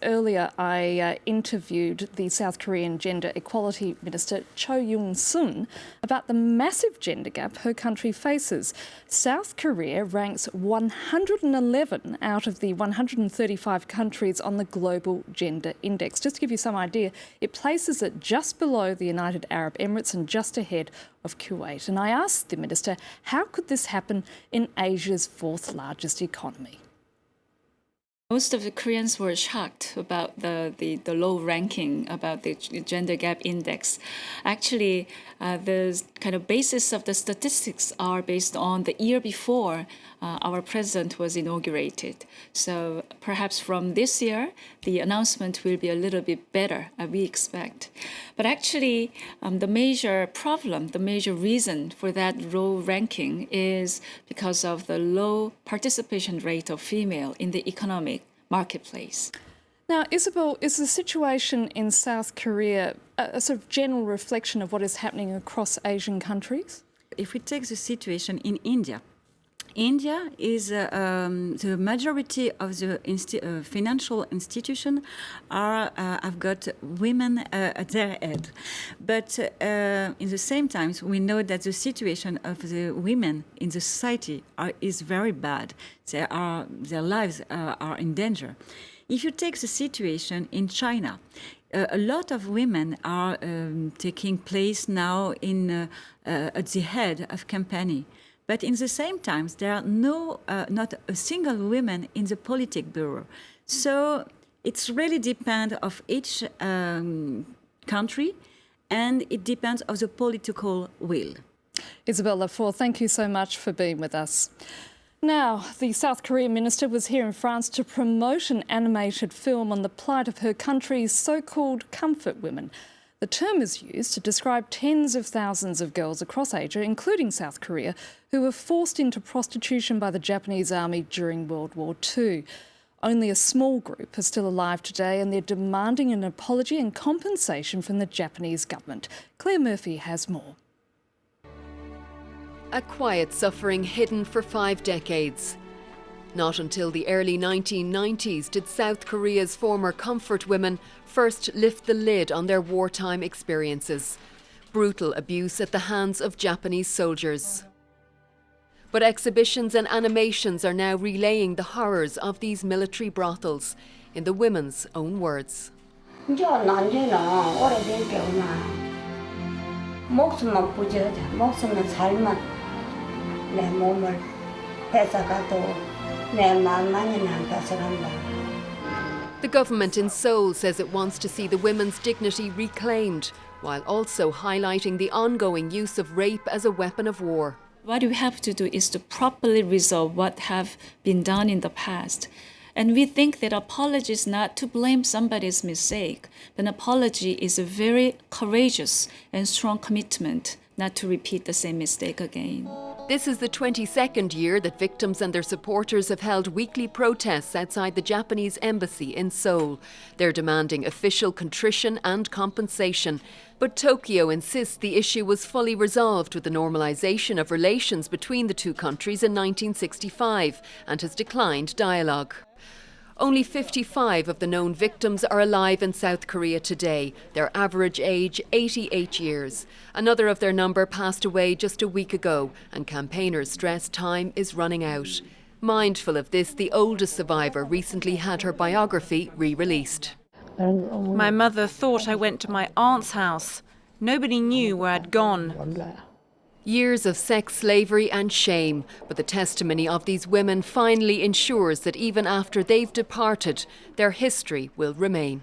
Earlier, I interviewed the South Korean Gender Equality Minister Cho Young-sun about the massive gender gap her country faces. South Korea ranks 111 out of the 135 countries on the Global Gender Index. Just to give you some idea, it places it just below the United Arab Emirates and just ahead of Kuwait. And I asked the minister, how could this happen in Asia's fourth largest economy? Most of the Koreans were shocked about the low ranking, about the gender gap index. Actually, the kind of basis of the statistics are based on the year before our president was inaugurated. So perhaps from this year, the announcement will be a little bit better, we expect. But actually, the major problem, the major reason for that low ranking is because of the low participation rate of female in the economic marketplace. Now, Isabel, is the situation in South Korea a sort of general reflection of what is happening across Asian countries? If we take the situation in India, India is the majority of the financial institutions have got women at their head. But in the same time, we know that the situation of the women in the society is very bad. Their lives are in danger. If you take the situation in China, a lot of women are taking place now at the head of company. But in the same time, there are not a single woman in the politics bureau. So it's really depends of each country, and it depends on the political will. Isabel Lafour, thank you so much for being with us. Now, the South Korean minister was here in France to promote an animated film on the plight of her country's so-called comfort women. The term is used to describe tens of thousands of girls across Asia, including South Korea, who were forced into prostitution by the Japanese army during World War II. Only a small group are still alive today, and they're demanding an apology and compensation from the Japanese government. Claire Murphy has more. A quiet suffering hidden for 5 decades. Not until the early 1990s did South Korea's former comfort women first lift the lid on their wartime experiences. Brutal abuse at the hands of Japanese soldiers. But exhibitions and animations are now relaying the horrors of these military brothels in the women's own words. The government in Seoul says it wants to see the women's dignity reclaimed, while also highlighting the ongoing use of rape as a weapon of war. What we have to do is to properly resolve what have been done in the past. And we think that apology is not to blame somebody's mistake. An apology is a very courageous and strong commitment not to repeat the same mistake again. This is the 22nd year that victims and their supporters have held weekly protests outside the Japanese embassy in Seoul. They're demanding official contrition and compensation. But Tokyo insists the issue was fully resolved with the normalisation of relations between the two countries in 1965 and has declined dialogue. Only 55 of the known victims are alive in South Korea today, their average age 88 years. Another of their number passed away just a week ago, and campaigners stress time is running out. Mindful of this, the oldest survivor recently had her biography re-released. My mother thought I went to my aunt's house. Nobody knew where I'd gone. Years of sex slavery and shame, but the testimony of these women finally ensures that even after they've departed, their history will remain.